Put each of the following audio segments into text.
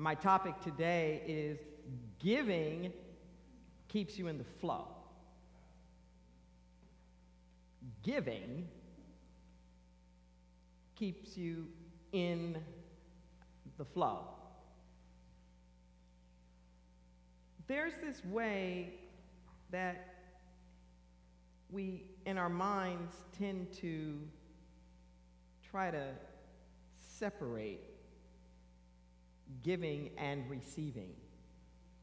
My topic today is giving keeps you in the flow. Giving keeps you in the flow. There's this way that we, in our minds, tend to try to separate giving and receiving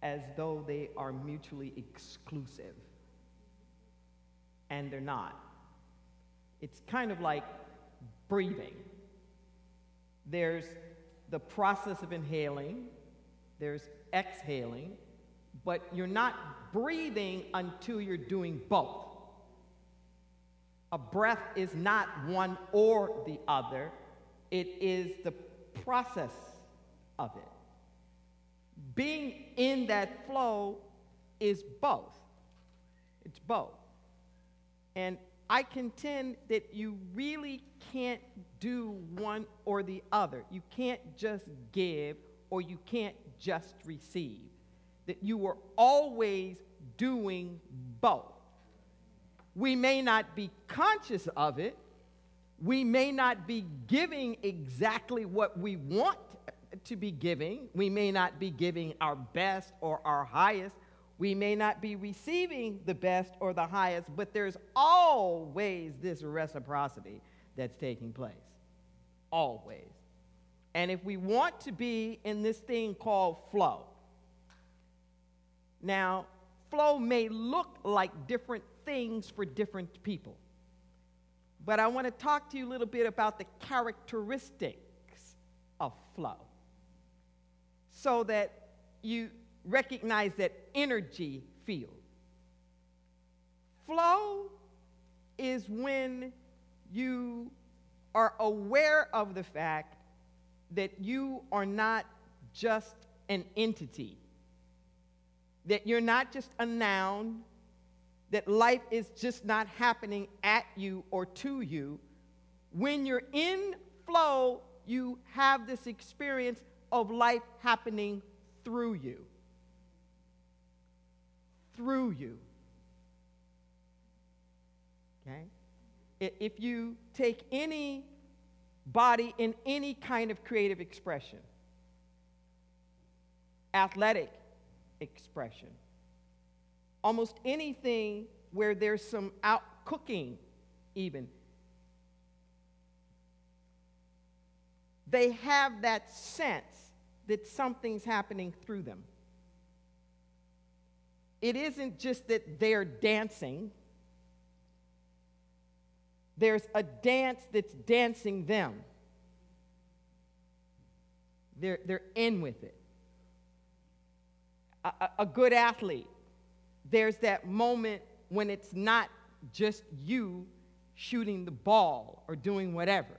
as though they are mutually exclusive. And they're not. It's kind of like breathing. There's the process of inhaling, there's exhaling, but you're not breathing until you're doing both. A breath is not one or the other. It is the process of it. Being in that flow is both. It's both. And I contend that you really can't do one or the other. You can't just give or you can't just receive. That you are always doing both. We may not be conscious of it. We may not be giving exactly what we want to be giving. We may not be giving our best or our highest. We may not be receiving the best or the highest, but there's always this reciprocity that's taking place. Always. And if we want to be in this thing called flow, now, flow may look like different things for different people. But I want to talk to you a little bit about the characteristics of flow so that you recognize that energy field. Flow is when you are aware of the fact that you are not just an entity, that you're not just a noun, that life is just not happening at you or to you. When you're in flow, you have this experience of life happening through you. Through you. Okay? If you take any body in any kind of creative expression, athletic expression, almost anything where there's some out cooking even, they have that sense that something's happening through them. It isn't just that they're dancing. There's a dance that's dancing them. They're in with it. A good athlete, there's that moment when it's not just you shooting the ball or doing whatever.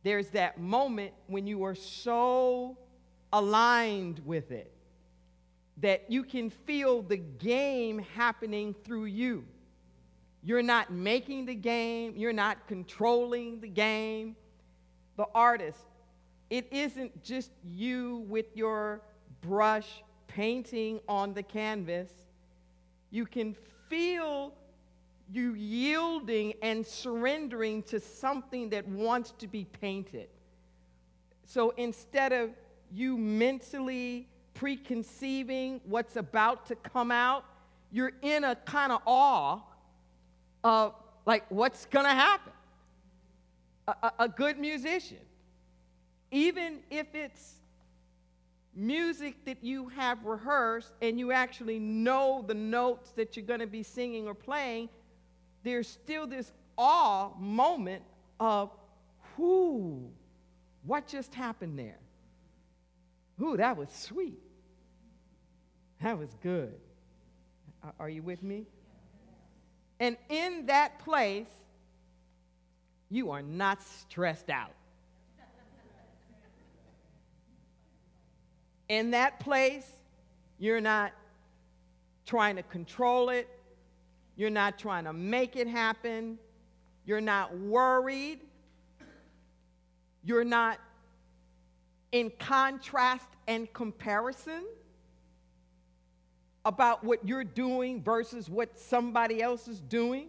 There's that moment when you are so aligned with it that you can feel the game happening through you. You're not making the game. You're not controlling the game. The artist, it isn't just you with your brush painting on the canvas. You can feel you yielding and surrendering to something that wants to be painted. So instead of you mentally preconceiving what's about to come out, you're in a kind of awe of like what's going to happen. A good musician, even if it's music that you have rehearsed and you actually know the notes that you're going to be singing or playing, there's still this awe moment of, whoo, what just happened there? Ooh, that was sweet. That was good. Are you with me? And in that place, you are not stressed out. In that place, you're not trying to control it. You're not trying to make it happen. You're not worried. You're not in contrast and comparison about what you're doing versus what somebody else is doing,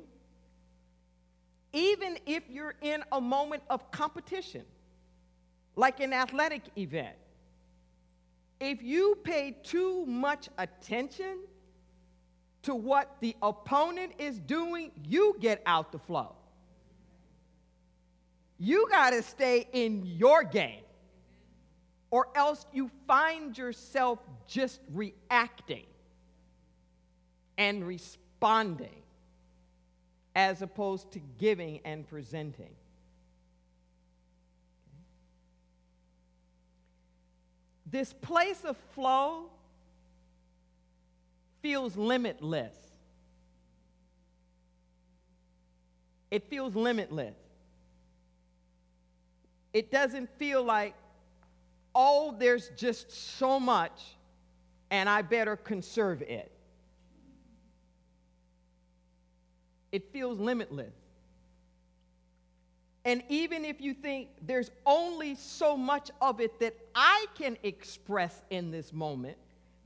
even if you're in a moment of competition, like an athletic event, if you pay too much attention to what the opponent is doing, you get out the flow. You got to stay in your game, or else you find yourself just reacting and responding as opposed to giving and presenting. This place of flow feels limitless. It feels limitless. It doesn't feel like, oh, there's just so much and I better conserve it. It feels limitless. And even if you think there's only so much of it that I can express in this moment,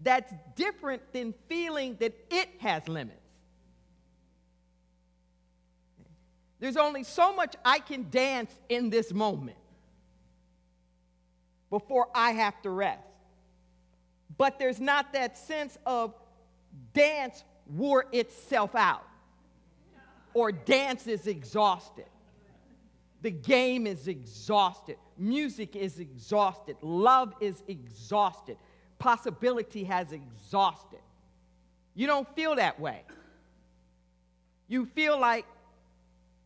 that's different than feeling that it has limits. There's only so much I can dance in this moment before I have to rest. But there's not that sense of dance wore itself out, or dance is exhausted. The game is exhausted. Music is exhausted. Love is exhausted. Possibility has exhausted. You don't feel that way. You feel like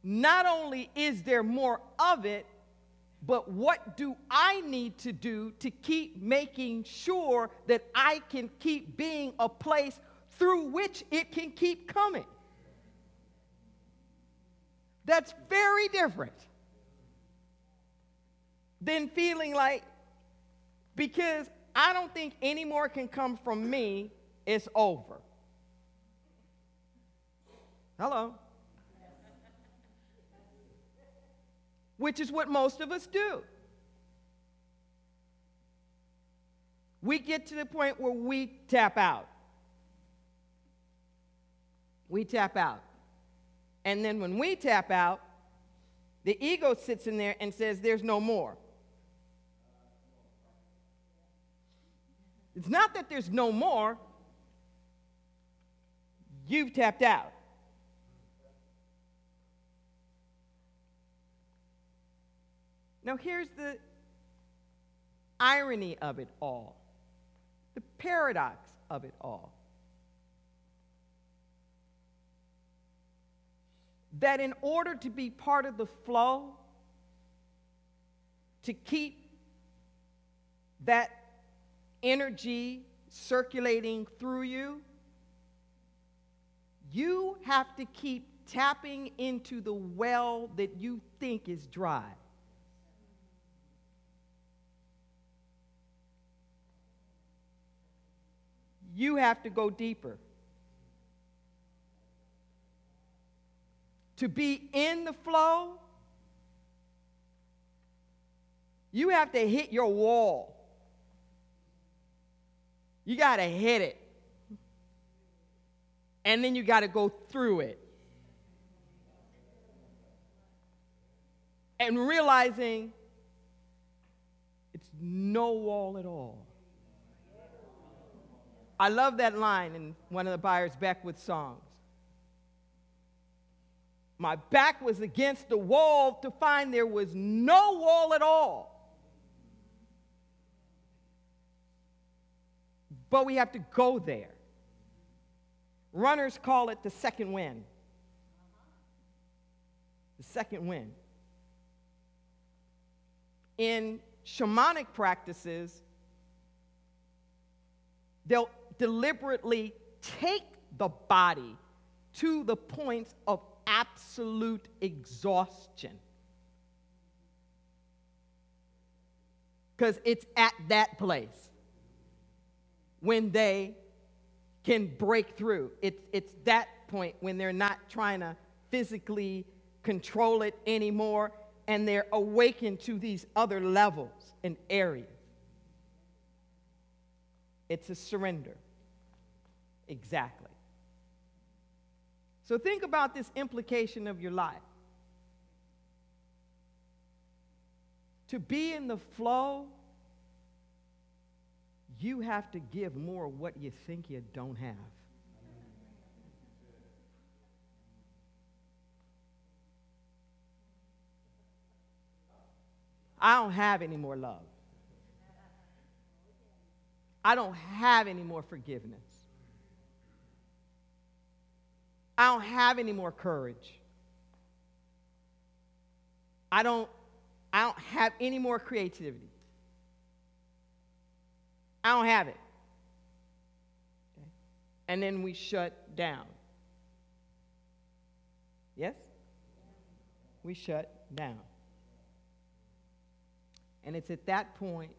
not only is there more of it, but what do I need to do to keep making sure that I can keep being a place through which it can keep coming? That's very different than feeling like, because I don't think any more can come from me, it's over. Hello? Which is what most of us do. We get to the point where we tap out. We tap out. And then when we tap out, the ego sits in there and says, there's no more. It's not that there's no more. You've tapped out. Now here's the irony of it all, the paradox of it all. That in order to be part of the flow, to keep that energy circulating through you, you have to keep tapping into the well that you think is dry. You have to go deeper. To be in the flow, you have to hit your wall. You got to hit it. And then you got to go through it. And realizing it's no wall at all. I love that line in one of the Byers Beckwith songs. My back was against the wall to find there was no wall at all. But we have to go there. Runners call it the second wind. The second wind. In shamanic practices, they'll deliberately take the body to the points of absolute exhaustion. Because it's at that place when they can break through. It's that point when they're not trying to physically control it anymore, and they're awakened to these other levels and areas. It's a surrender. Exactly. So think about this implication of your life. To be in the flow, you have to give more of what you think you don't have. I don't have any more love. I don't have any more forgiveness. I don't have any more courage. I don't have any more creativity. I don't have it. Okay. And then we shut down. Yes? We shut down. And it's at that point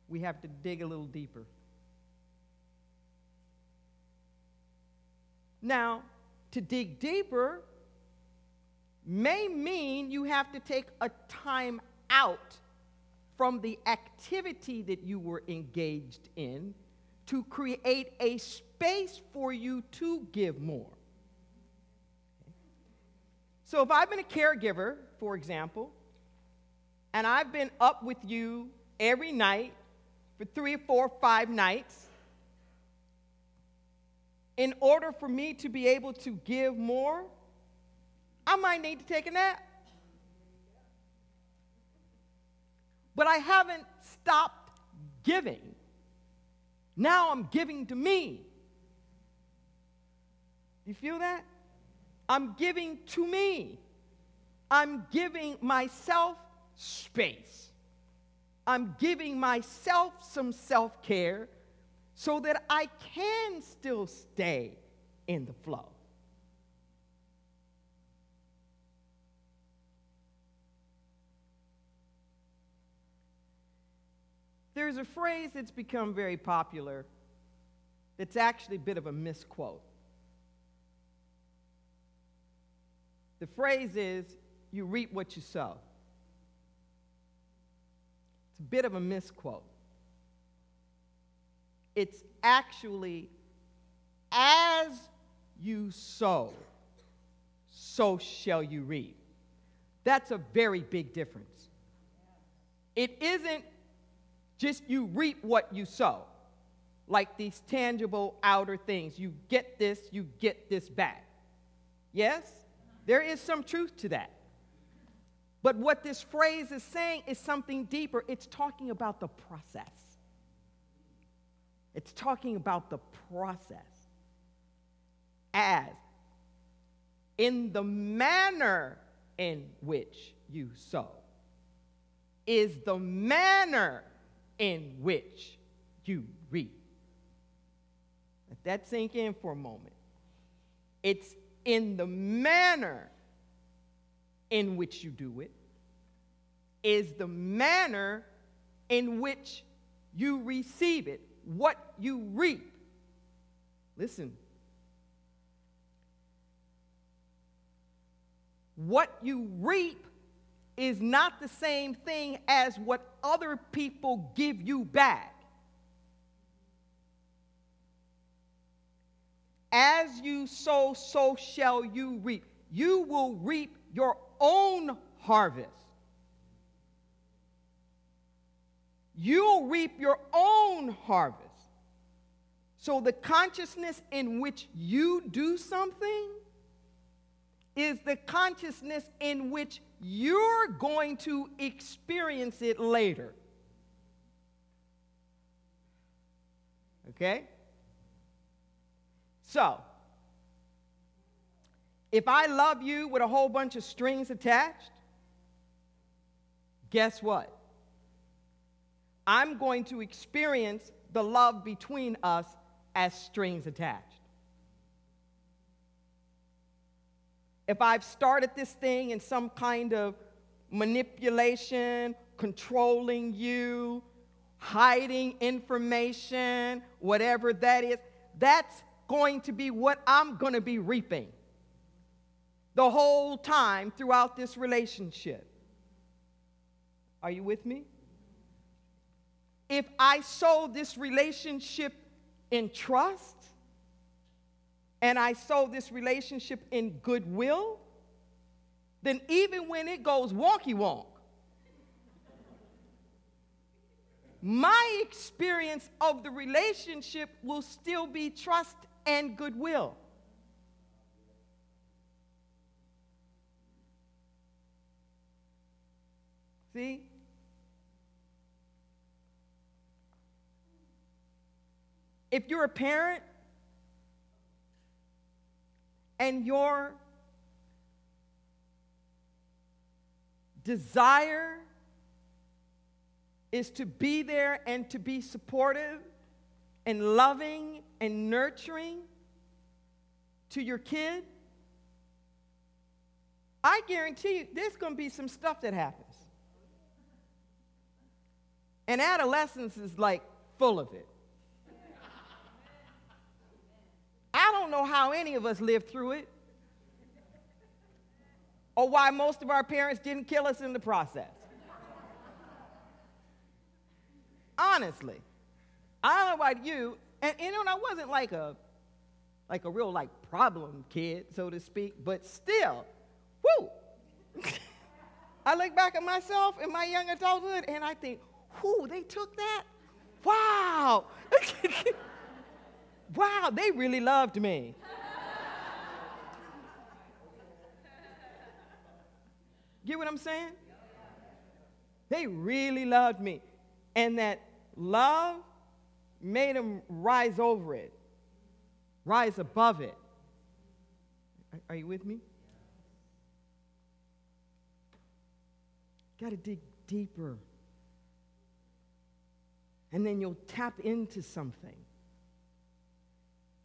we have to dig a little deeper. Now, to dig deeper may mean you have to take a time out from the activity that you were engaged in to create a space for you to give more. So if I've been a caregiver, for example, and I've been up with you every night for 3 or 4 or 5 nights, in order for me to be able to give more, I might need to take a nap. But I haven't stopped giving. Now I'm giving to me. You feel that? I'm giving to me. I'm giving myself space. I'm giving myself some self-care so that I can still stay in the flow. There's a phrase that's become very popular that's actually a bit of a misquote. The phrase is, you reap what you sow. It's a bit of a misquote. It's actually, as you sow, so shall you reap. That's a very big difference. It isn't just you reap what you sow, like these tangible outer things. You get this back. Yes, there is some truth to that. But what this phrase is saying is something deeper. It's talking about the process. It's talking about the process. As in the manner in which you sow is the manner in which you reap. Let that sink in for a moment. It's in the manner in which you do it is the manner in which you receive it, what you reap. Listen. What you reap is not the same thing as what other people give you back. As you sow, so shall you reap. You will reap your own harvest. You'll reap your own harvest. So the consciousness in which you do something is the consciousness in which you're going to experience it later. Okay? So, if I love you with a whole bunch of strings attached, guess what? I'm going to experience the love between us as strings attached. If I've started this thing in some kind of manipulation, controlling you, hiding information, whatever that is, that's going to be what I'm going to be reaping the whole time throughout this relationship. Are you with me? If I sow this relationship in trust, and I sow this relationship in goodwill, then even when it goes wonky wonk, my experience of the relationship will still be trust and goodwill. See? If you're a parent and your desire is to be there and to be supportive and loving and nurturing to your kid, I guarantee you there's going to be some stuff that happens. And adolescence is like full of it. I don't know how any of us lived through it, or why most of our parents didn't kill us in the process. Honestly, I don't know about you, and I wasn't like a real problem kid, so to speak, but still, whoo! I look back at myself in my young adulthood, and I think, whoo, they took that? Wow! Wow, they really loved me. Get what I'm saying? They really loved me. And that love made them rise over it, rise above it. Are you with me? Got to dig deeper. And then you'll tap into something.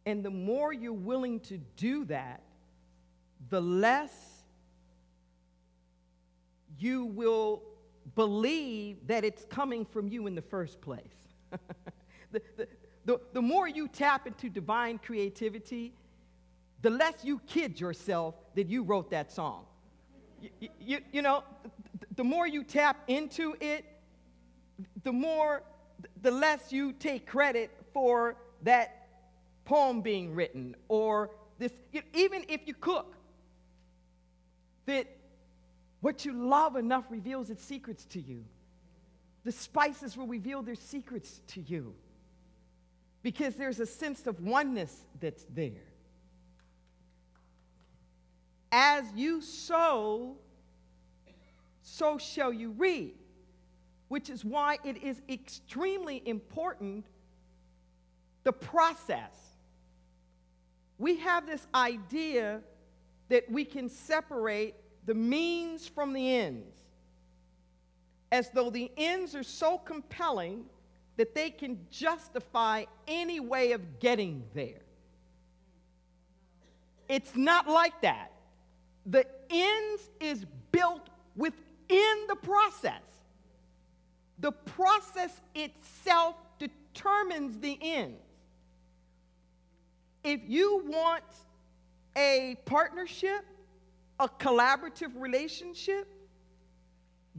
And the more you're willing to do that, the less you will believe that it's coming from you in the first place. The more you tap into divine creativity, the less you kid yourself that you wrote that song. You know, the more you tap into it, the less you take credit for that poem being written, or this, even if you cook, that what you love enough reveals its secrets to you. The spices will reveal their secrets to you, because there's a sense of oneness that's there. As you sow, so shall you reap, which is why it is extremely important, the process. We have this idea that we can separate the means from the ends, as though the ends are so compelling that they can justify any way of getting there. It's not like that. The ends is built within the process. The process itself determines the ends. If you want a partnership, a collaborative relationship,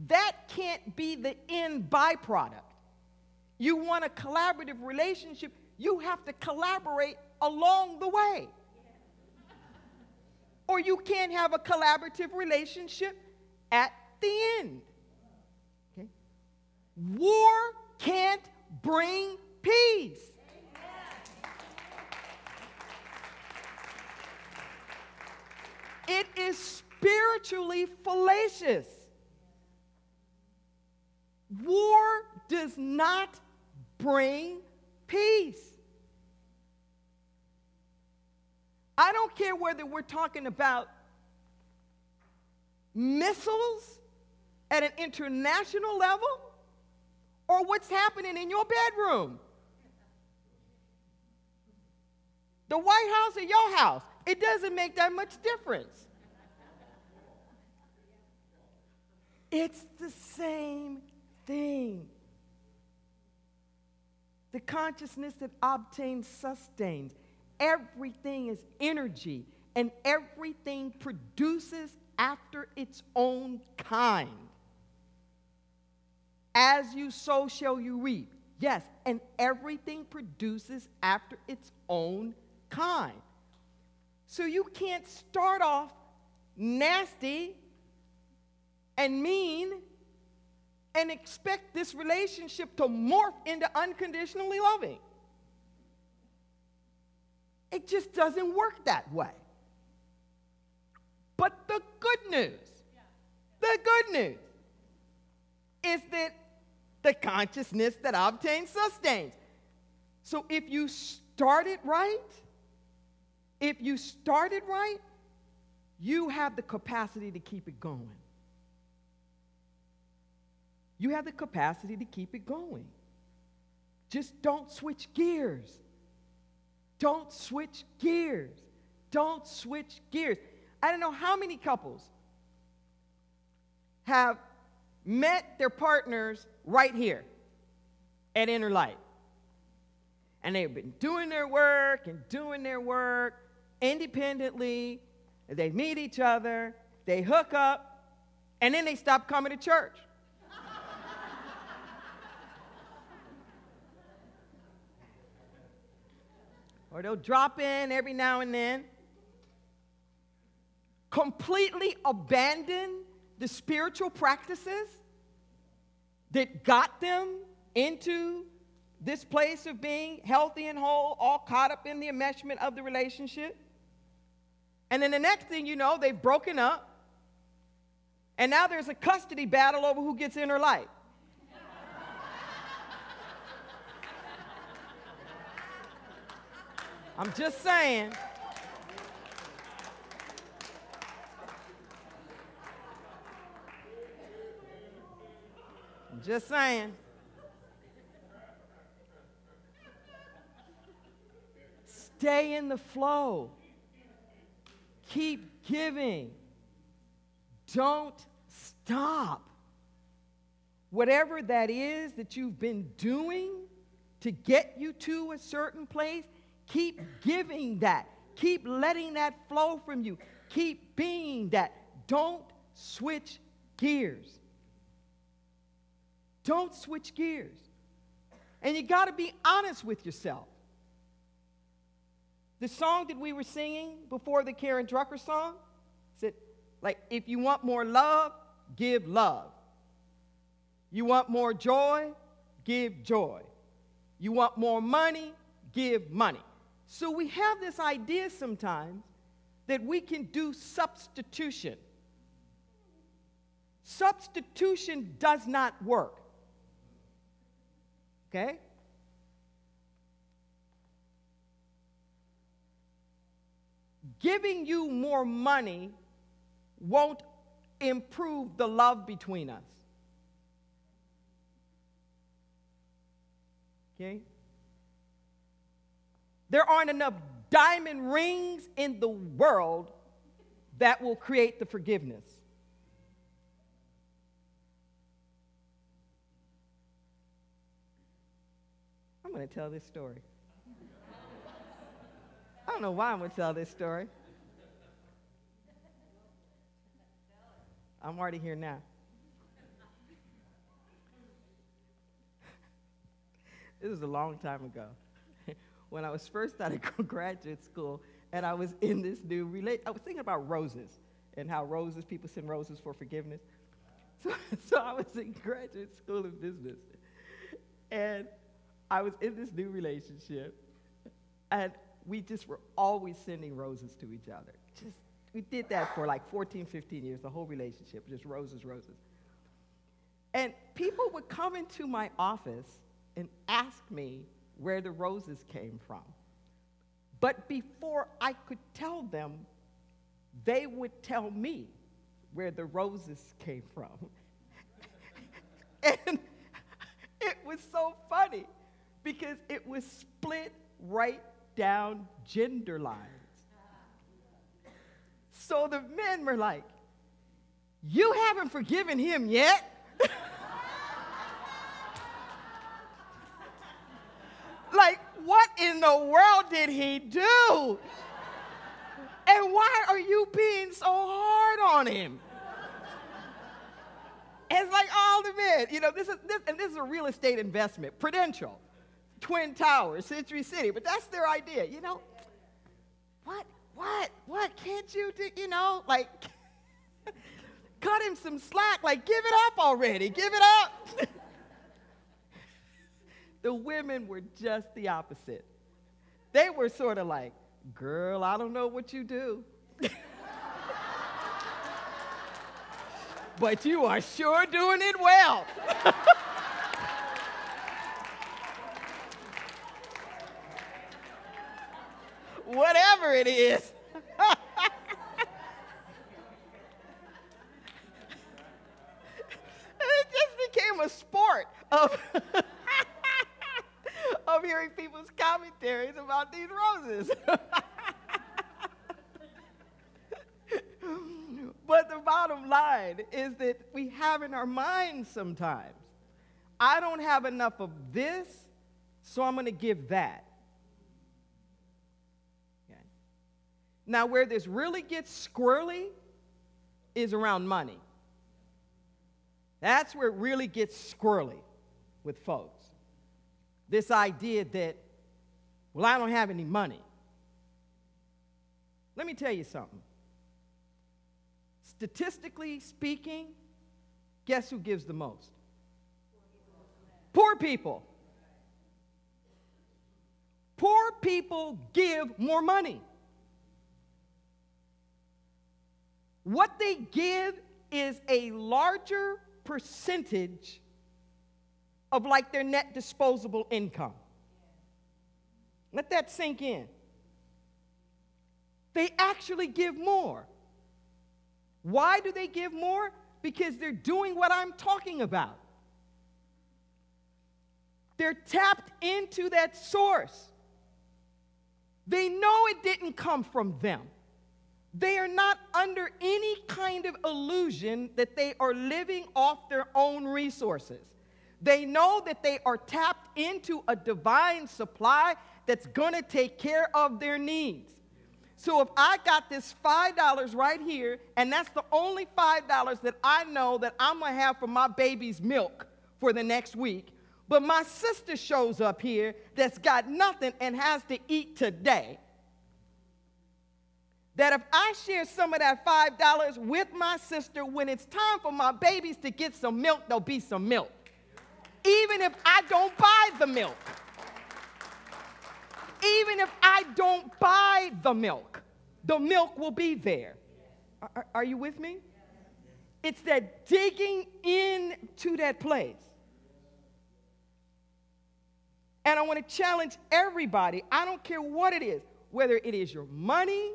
that can't be the end byproduct. You want a collaborative relationship, you have to collaborate along the way. Or you can't have a collaborative relationship at the end. Okay? War can't bring peace. It is spiritually fallacious. War does not bring peace. I don't care whether we're talking about missiles at an international level or what's happening in your bedroom. The White House or your house, it doesn't make that much difference. It's the same thing. The consciousness that obtains sustains. Everything is energy, and everything produces after its own kind. As you sow shall you reap. Yes, and everything produces after its own kind. So you can't start off nasty and mean and expect this relationship to morph into unconditionally loving. It just doesn't work that way. But the good news is that the consciousness that obtains sustains. So if you start it right, you have the capacity to keep it going. You have the capacity to keep it going. Just don't switch gears. Don't switch gears. Don't switch gears. I don't know how many couples have met their partners right here at Inner Light. And they've been doing their work independently. They meet each other, they hook up, and then they stop coming to church. Or they'll drop in every now and then, completely abandon the spiritual practices that got them into this place of being healthy and whole, all caught up in the enmeshment of the relationship. And then the next thing you know, they've broken up, and now there's a custody battle over who gets Inner Light. I'm just saying. I'm just saying. Stay in the flow. Keep giving. Don't stop. Whatever that is that you've been doing to get you to a certain place, keep giving that. Keep letting that flow from you. Keep being that. Don't switch gears. Don't switch gears. And you got to be honest with yourself. The song that we were singing before the Karen Drucker song said, like, if you want more love, give love. You want more joy, give joy. You want more money, give money. So we have this idea sometimes that we can do substitution. Substitution does not work. Okay? Giving you more money won't improve the love between us. Okay? There aren't enough diamond rings in the world that will create the forgiveness. I'm going to tell this story. I don't know why I'm going to tell this story. I'm already here now. This was a long time ago. When I was first out of graduate school, and I was in this new I was thinking about roses and how people send roses for forgiveness. So I was in graduate school of business, and I was in this new relationship, and we just were always sending roses to each other. We did that for like 14, 15 years, the whole relationship, just roses, roses. And people would come into my office and ask me where the roses came from. But before I could tell them, they would tell me where the roses came from. And it was so funny because it was split right down gender lines. So the men were like, "You haven't forgiven him yet?" Like, what in the world did he do? And why are you being so hard on him? It's like all the men. You know, this is a real estate investment. Prudential, Twin Towers, Century City. But that's their idea. You know, what can't you do? You know, like, cut him some slack. Like, give it up already. Give it up. The women were just the opposite. They were sort of like, girl, I don't know what you do. But you are sure doing it well. Whatever it is. It just became a sport of of hearing people's commentaries about these roses. But the bottom line is that we have in our minds sometimes, I don't have enough of this, so I'm going to give that. Okay. Now, where this really gets squirrely is around money. That's where it really gets squirrely with folks. This idea that, well, I don't have any money. Let me tell you something. Statistically speaking, guess who gives the most? Poor people. Poor people give more money. What they give is a larger percentage of like their net disposable income. Let that sink in. They actually give more. Why do they give more? Because they're doing what I'm talking about. They're tapped into that source. They know it didn't come from them. They are not under any kind of illusion that they are living off their own resources. They know that they are tapped into a divine supply that's going to take care of their needs. So if I got this $5 right here, and that's the only $5 that I know that I'm going to have for my baby's milk for the next week, but my sister shows up here that's got nothing and has to eat today, that if I share some of that $5 with my sister, when it's time for my babies to get some milk, there'll be some milk. Even if I don't buy the milk. Even if I don't buy the milk will be there. Are you with me? It's that digging into that place. And I want to challenge everybody, I don't care what it is, whether it is your money,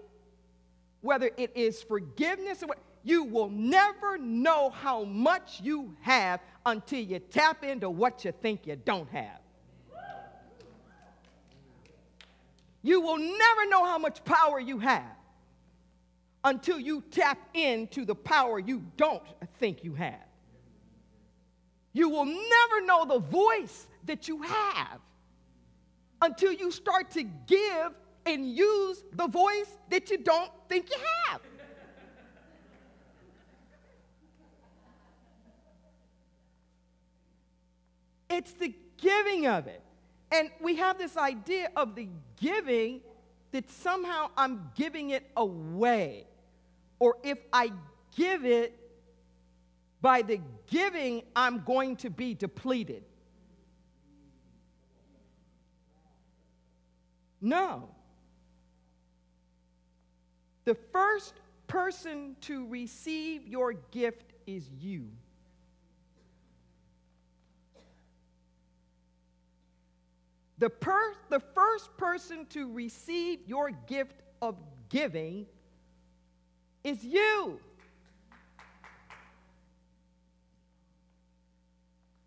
whether it is forgiveness, or what, you will never know how much you have until you tap into what you think you don't have. You will never know how much power you have until you tap into the power you don't think you have. You will never know the voice that you have until you start to give and use the voice that you don't think you have. It's the giving of it. And we have this idea of the giving that somehow I'm giving it away. Or if I give it, by the giving, I'm going to be depleted. No. The first person to receive your gift is you. The first person to receive your gift of giving is you.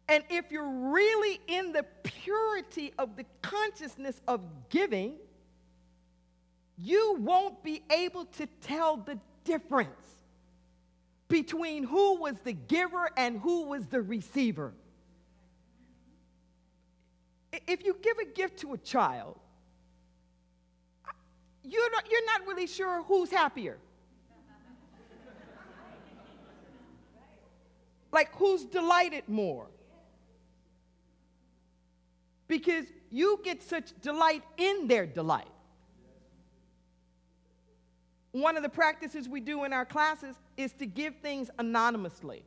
And if you're really in the purity of the consciousness of giving, you won't be able to tell the difference between who was the giver and who was the receiver. If you give a gift to a child, you're not really sure who's happier. Like, who's delighted more? Because you get such delight in their delight. One of the practices we do in our classes is to give things anonymously.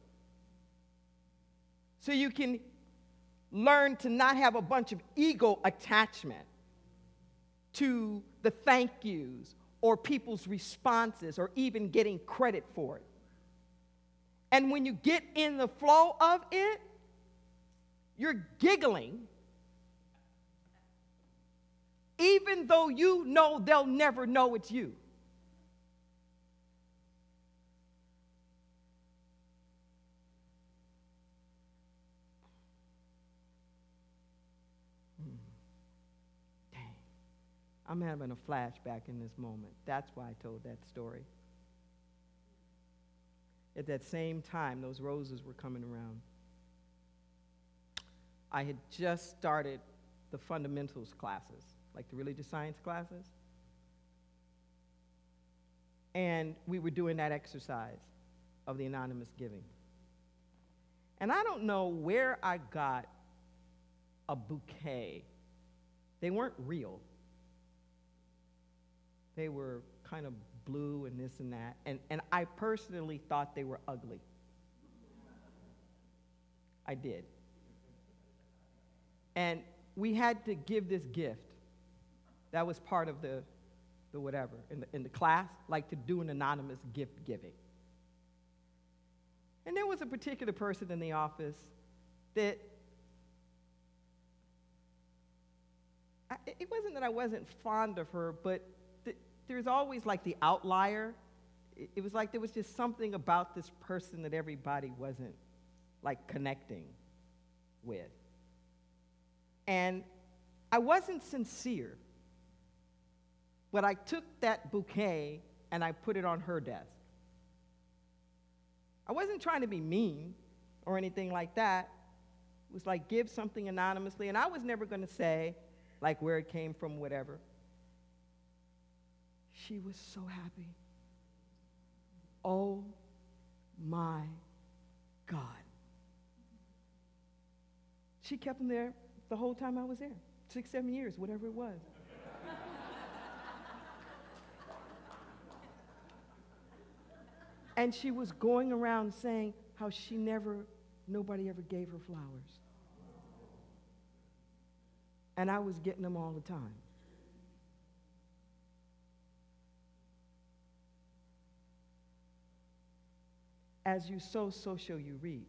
So you can learn to not have a bunch of ego attachment to the thank yous or people's responses or even getting credit for it. And when you get in the flow of it, you're giggling, even though you know they'll never know it's you. Dang. I'm having a flashback in this moment. That's why I told that story. At that same time, those roses were coming around. I had just started the fundamentals classes, like the religious science classes. And we were doing that exercise of the anonymous giving. And I don't know where I got a bouquet. They weren't real. They were kind of blue and this and that. And I personally thought they were ugly. I did. And we had to give this gift. That was part of the whatever, in the class, like to do an anonymous gift giving. And there was a particular person in the office that, it wasn't that I wasn't fond of her, but there's always like the outlier. It was like there was just something about this person that everybody wasn't like connecting with. And I wasn't sincere, but I took that bouquet and I put it on her desk. I wasn't trying to be mean or anything like that. It was like, give something anonymously, and I was never going to say like where it came from, whatever. She was so happy. Oh my God. She kept them there the whole time I was there, 6, 7 years, whatever it was. And she was going around saying how nobody ever gave her flowers. And I was getting them all the time. As you sow, so shall you reap.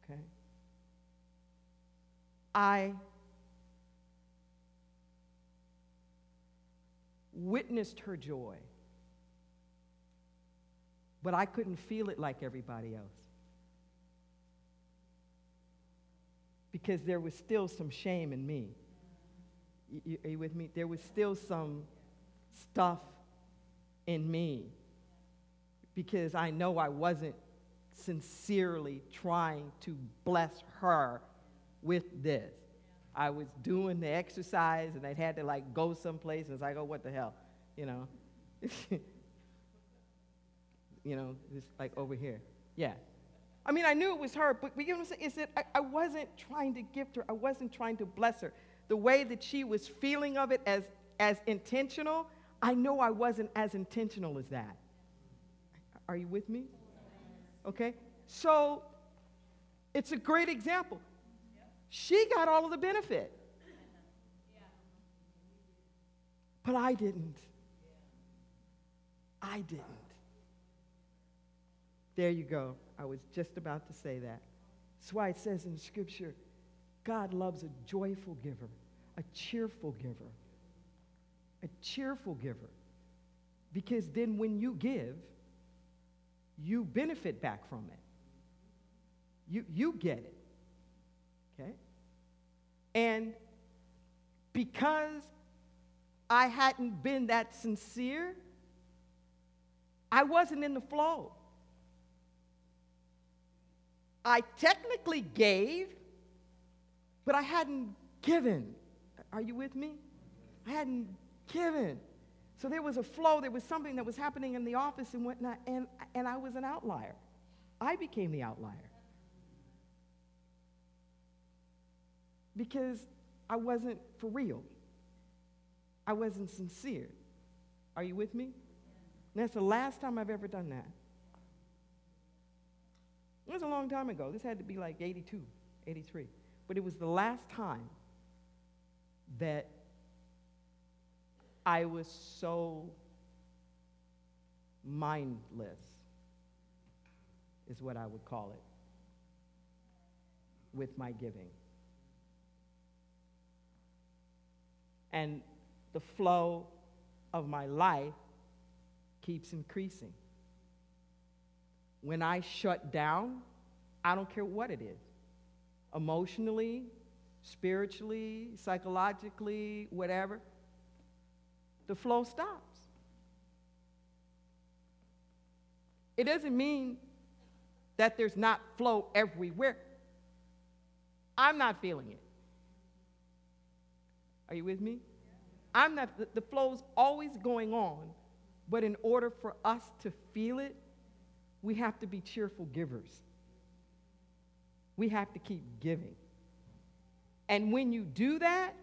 Okay? I witnessed her joy, but I couldn't feel it like everybody else. Because there was still some shame in me. Are you with me? There was still some stuff in me. Because I know I wasn't sincerely trying to bless her with this. I was doing the exercise, and I had to like go someplace, and it's like, oh, what the hell, you know? You know, just like over here. Yeah. I mean, I knew it was her, but you know what I'm saying? Is that I wasn't trying to gift her. I wasn't trying to bless her. The way that she was feeling of it as intentional, I know I wasn't as intentional as that. Are you with me? Okay. So it's a great example. She got all of the benefit. But I didn't. I didn't. There you go. I was just about to say that. That's why it says in Scripture, God loves a joyful giver, a cheerful giver. A cheerful giver. Because then when you give, you benefit back from it. You get it. Okay? And because I hadn't been that sincere, I wasn't in the flow. I technically gave, but I hadn't given. Are you with me? I hadn't given. So there was a flow, there was something that was happening in the office and whatnot, and I was an outlier. I became the outlier. Because I wasn't for real. I wasn't sincere. Are you with me? And that's the last time I've ever done that. It was a long time ago. This had to be like 82, 83. But it was the last time that I was so mindless, is what I would call it, with my giving. And the flow of my life keeps increasing. When I shut down, I don't care what it is, emotionally, spiritually, psychologically, whatever, the flow stops. It doesn't mean that there's not flow everywhere. I'm not feeling it. Are you with me? I'm not, the flow's always going on, but in order for us to feel it, we have to be cheerful givers. We have to keep giving. And when you do that,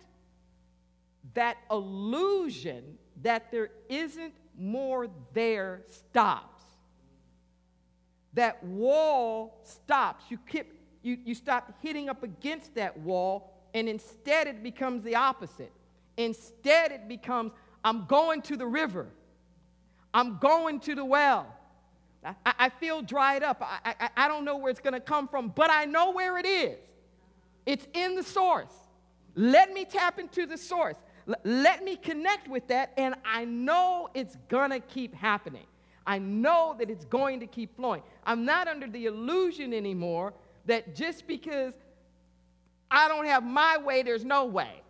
that illusion that there isn't more there stops. That wall stops. You stop hitting up against that wall, and instead it becomes the opposite. Instead it becomes, I'm going to the river. I'm going to the well. I feel dried up. I don't know where it's going to come from, but I know where it is. It's in the source. Let me tap into the source. Let me connect with that, and I know it's going to keep happening. I know that it's going to keep flowing. I'm not under the illusion anymore that just because I don't have my way, there's no way.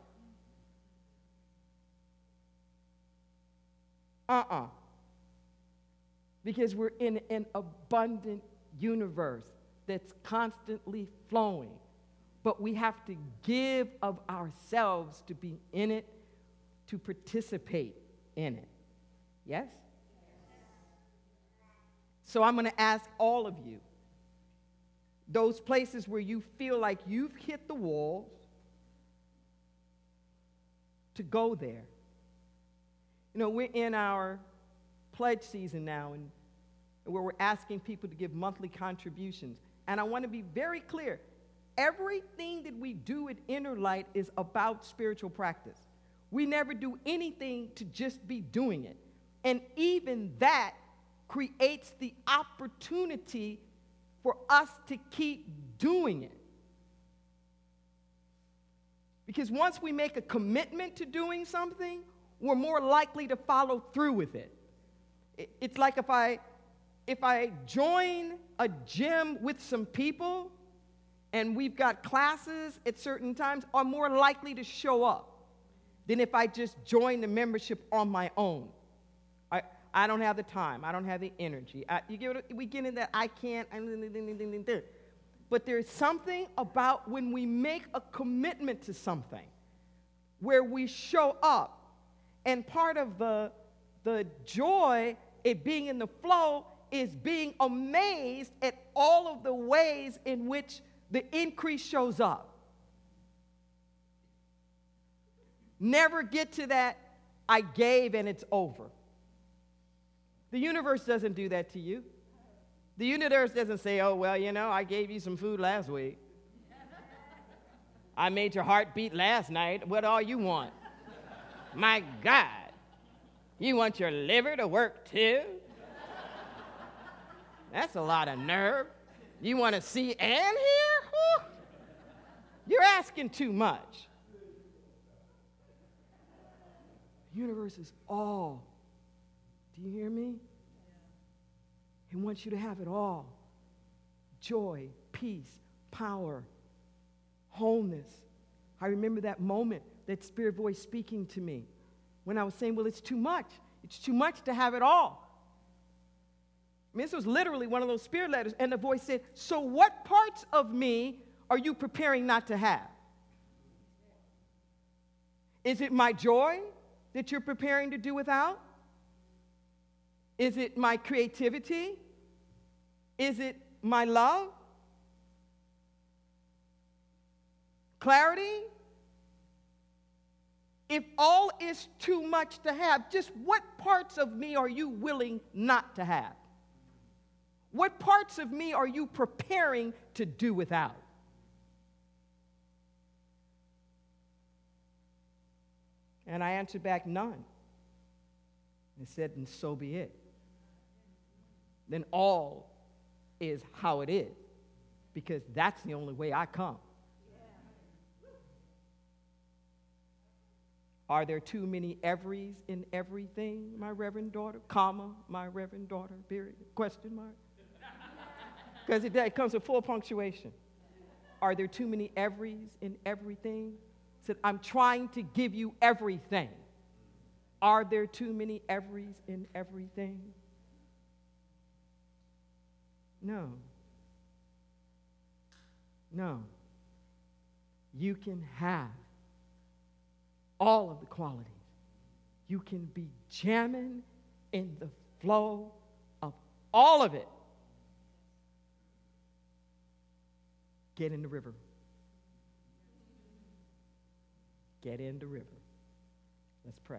Because we're in an abundant universe that's constantly flowing. But we have to give of ourselves to be in it, to participate in it. Yes? So I'm going to ask all of you, those places where you feel like you've hit the walls, to go there. You know, we're in our pledge season now, and where we're asking people to give monthly contributions. And I want to be very clear. Everything that we do at Inner Light is about spiritual practice. We never do anything to just be doing it. And even that creates the opportunity for us to keep doing it. Because once we make a commitment to doing something, we're more likely to follow through with it. It's like if I join a gym with some people and we've got classes at certain times, I'm more likely to show up than if I just join the membership on my own. I don't have the time. I don't have the energy. We get into that, I can't. But there's something about when we make a commitment to something where we show up. And part of the joy, it being in the flow, is being amazed at all of the ways in which the increase shows up. Never get to that, I gave and it's over. The universe doesn't do that to you. The universe doesn't say, oh, well, you know, I gave you some food last week. I made your heart beat last night. What all you want? My God. You want your liver to work too? That's a lot of nerve. You want to see and hear? Whew. You're asking too much. The universe is all. Do you hear me? It wants you to have it all. Joy, peace, power, wholeness. I remember that moment, that spirit voice speaking to me when I was saying, well, it's too much. It's too much to have it all. I mean, this was literally one of those spirit letters, and the voice said, so what parts of me are you preparing not to have? Is it my joy that you're preparing to do without? Is it my creativity? Is it my love? Clarity? If all is too much to have, just what parts of me are you willing not to have? What parts of me are you preparing to do without? And I answered back, none. And said, and so be it. Then all is how it is, because that's the only way I come. Are there too many everys in everything, my reverend daughter? Comma, my reverend daughter, period, question mark? Because it comes with full punctuation. Are there too many everys in everything? Said, I'm trying to give you everything. Are there too many everys in everything? No. No. You can have all of the qualities. You can be jamming in the flow of all of it. Get in the river. Get in the river. Let's pray.